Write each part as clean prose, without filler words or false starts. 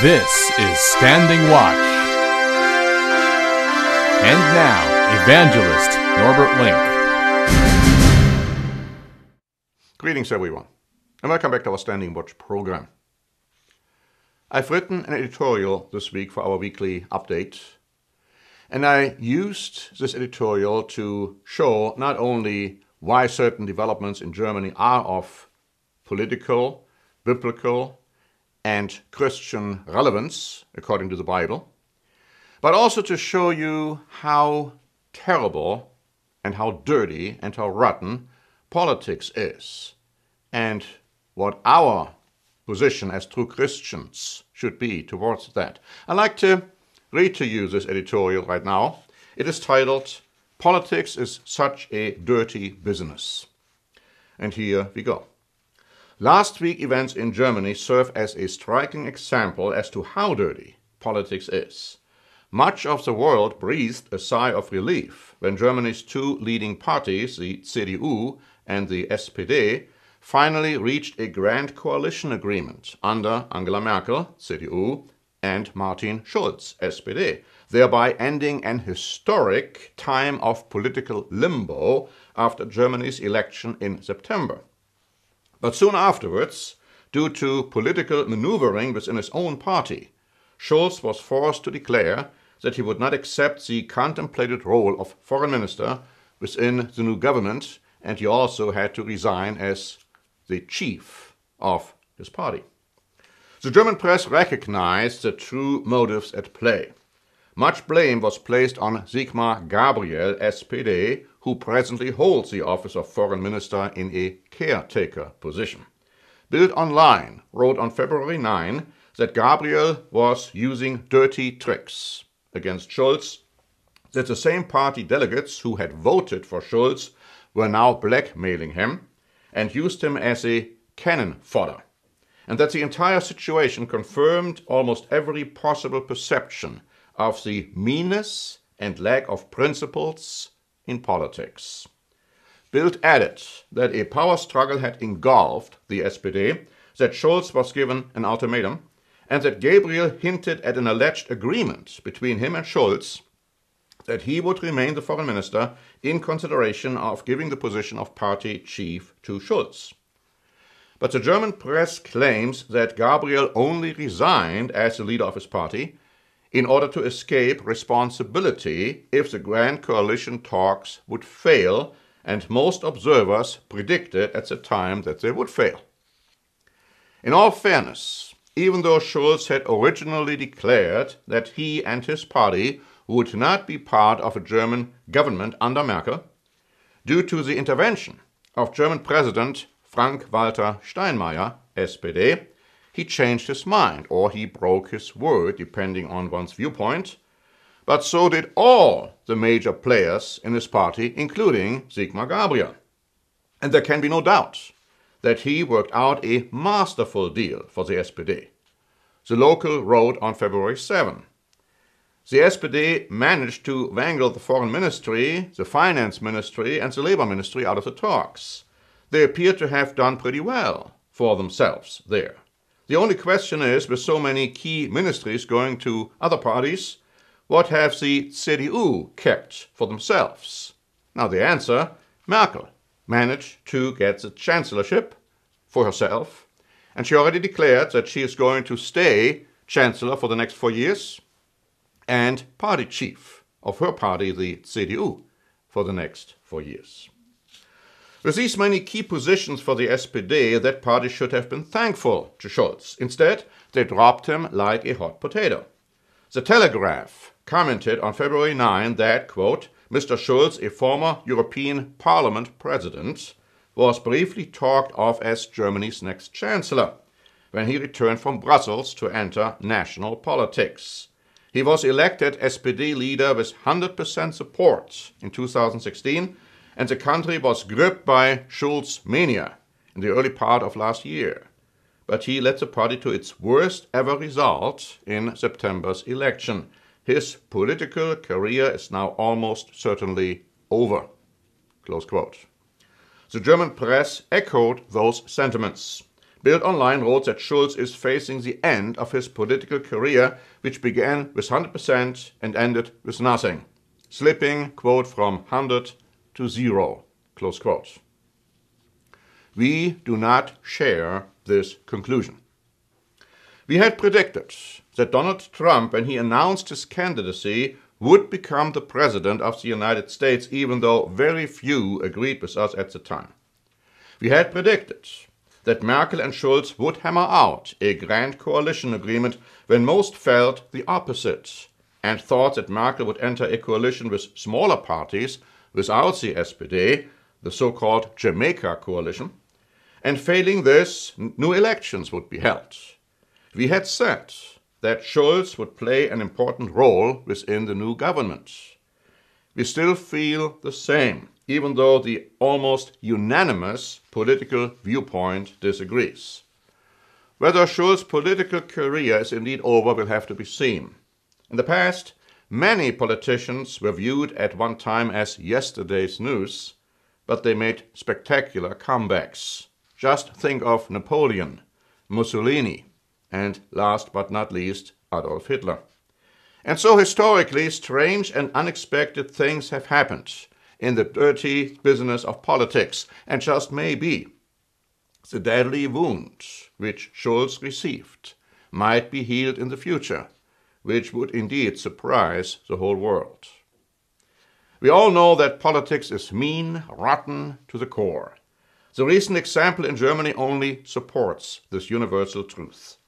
This is Standing Watch. And now, Evangelist Norbert Link. Greetings, everyone, and welcome back to our Standing Watch program. I've written an editorial this week for our weekly update, and I used this editorial to show not only why certain developments in Germany are of political, biblical, and Christian relevance, according to the Bible, but also to show you how terrible and how dirty and how rotten politics is, and what our position as true Christians should be towards that. I'd like to read to you this editorial right now. It is titled, "Politics is Such a Dirty Business." And here we go. Last week's events in Germany serve as a striking example as to how dirty politics is. Much of the world breathed a sigh of relief when Germany's two leading parties, the CDU and the SPD, finally reached a grand coalition agreement under Angela Merkel, CDU, and Martin Schulz, SPD, thereby ending an historic time of political limbo after Germany's election in September. But soon afterwards, due to political maneuvering within his own party, Schulz was forced to declare that he would not accept the contemplated role of foreign minister within the new government, and he also had to resign as the chief of his party. The German press recognized the true motives at play. Much blame was placed on Sigmar Gabriel, SPD, who presently holds the office of foreign minister in a caretaker position. Bild Online wrote on February 9 that Gabriel was using dirty tricks against Schulz, that the same party delegates who had voted for Schulz were now blackmailing him and used him as a cannon fodder, and that the entire situation confirmed almost every possible perception of the meanness and lack of principles in politics. Bild added that a power struggle had engulfed the SPD, that Schulz was given an ultimatum, and that Gabriel hinted at an alleged agreement between him and Schulz that he would remain the foreign minister in consideration of giving the position of party chief to Schulz. But the German press claims that Gabriel only resigned as the leader of his party in order to escape responsibility if the grand coalition talks would fail, and most observers predicted at the time that they would fail. In all fairness, even though Schulz had originally declared that he and his party would not be part of a German government under Merkel, due to the intervention of German President Frank-Walter Steinmeier, SPD, he changed his mind, or he broke his word, depending on one's viewpoint. But so did all the major players in his party, including Sigmar Gabriel. And there can be no doubt that he worked out a masterful deal for the SPD. The Local wrote on February 7. The SPD managed to wangle the foreign ministry, the finance ministry, and the labor ministry out of the talks. They appear to have done pretty well for themselves there. The only question is, with so many key ministries going to other parties, what have the CDU kept for themselves? Now the answer, Merkel managed to get the chancellorship for herself, and she already declared that she is going to stay chancellor for the next 4 years and party chief of her party, the CDU, for the next 4 years. With these many key positions for the SPD, that party should have been thankful to Schulz. Instead, they dropped him like a hot potato. The Telegraph commented on February 9 that, quote, Mr. Schulz, a former European Parliament president, was briefly talked of as Germany's next chancellor when he returned from Brussels to enter national politics. He was elected SPD leader with 100% support in 2016, and the country was gripped by Schulz mania in the early part of last year. But he led the party to its worst ever result in September's election. His political career is now almost certainly over. Close quote. The German press echoed those sentiments. Bild Online wrote that Schulz is facing the end of his political career, which began with 100% and ended with nothing, slipping, quote, from 100 to 0, close quote. We do not share this conclusion. We had predicted that Donald Trump, when he announced his candidacy, would become the President of the United States, even though very few agreed with us at the time. We had predicted that Merkel and Schulz would hammer out a grand coalition agreement when most felt the opposite, and thought that Merkel would enter a coalition with smaller parties without the SPD, the so-called Jamaica coalition, and failing this, new elections would be held. We had said that Schulz would play an important role within the new government. We still feel the same, even though the almost unanimous political viewpoint disagrees. Whether Schulz's political career is indeed over will have to be seen. In the past, many politicians were viewed at one time as yesterday's news, but they made spectacular comebacks. Just think of Napoleon, Mussolini, and last but not least, Adolf Hitler. And so historically, strange and unexpected things have happened in the dirty business of politics, and just maybe the deadly wound which Schulz received might be healed in the future, which would indeed surprise the whole world. We all know that politics is mean, rotten to the core. The recent example in Germany only supports this universal truth.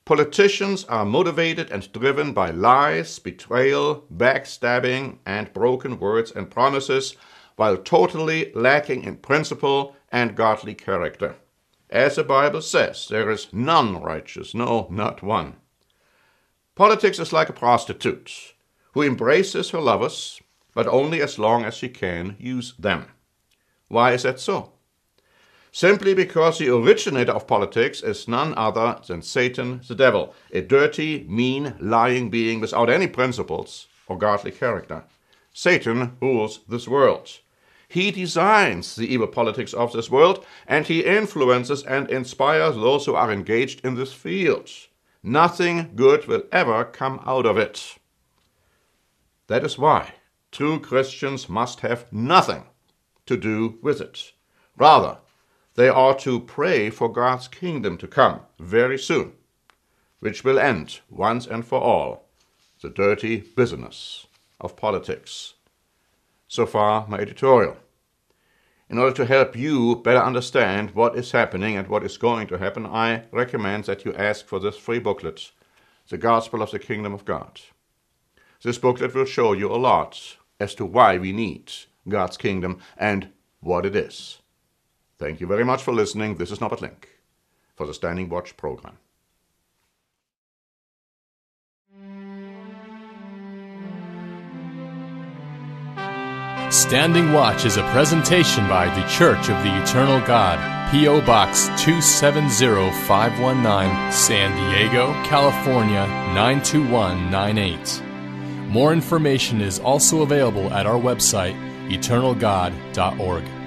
Politicians are motivated and driven by lies, betrayal, backstabbing, and broken words and promises, while totally lacking in principle and godly character. As the Bible says, there is none righteous, no, not one. Politics is like a prostitute who embraces her lovers, but only as long as she can use them. Why is that so? Simply because the originator of politics is none other than Satan, the devil, a dirty, mean, lying being without any principles or godly character. Satan rules this world. He designs the evil politics of this world, and he influences and inspires those who are engaged in this field. Nothing good will ever come out of it. That is why true Christians must have nothing to do with it. Rather, they are to pray for God's kingdom to come very soon, which will end once and for all the dirty business of politics. So far, my editorial. In order to help you better understand what is happening and what is going to happen, I recommend that you ask for this free booklet, The Gospel of the Kingdom of God. This booklet will show you a lot as to why we need God's kingdom and what it is. Thank you very much for listening. This is Norbert Link for the Standing Watch program. Standing Watch is a presentation by The Church of the Eternal God, P.O. Box 270519, San Diego, California 92198. More information is also available at our website, eternalgod.org.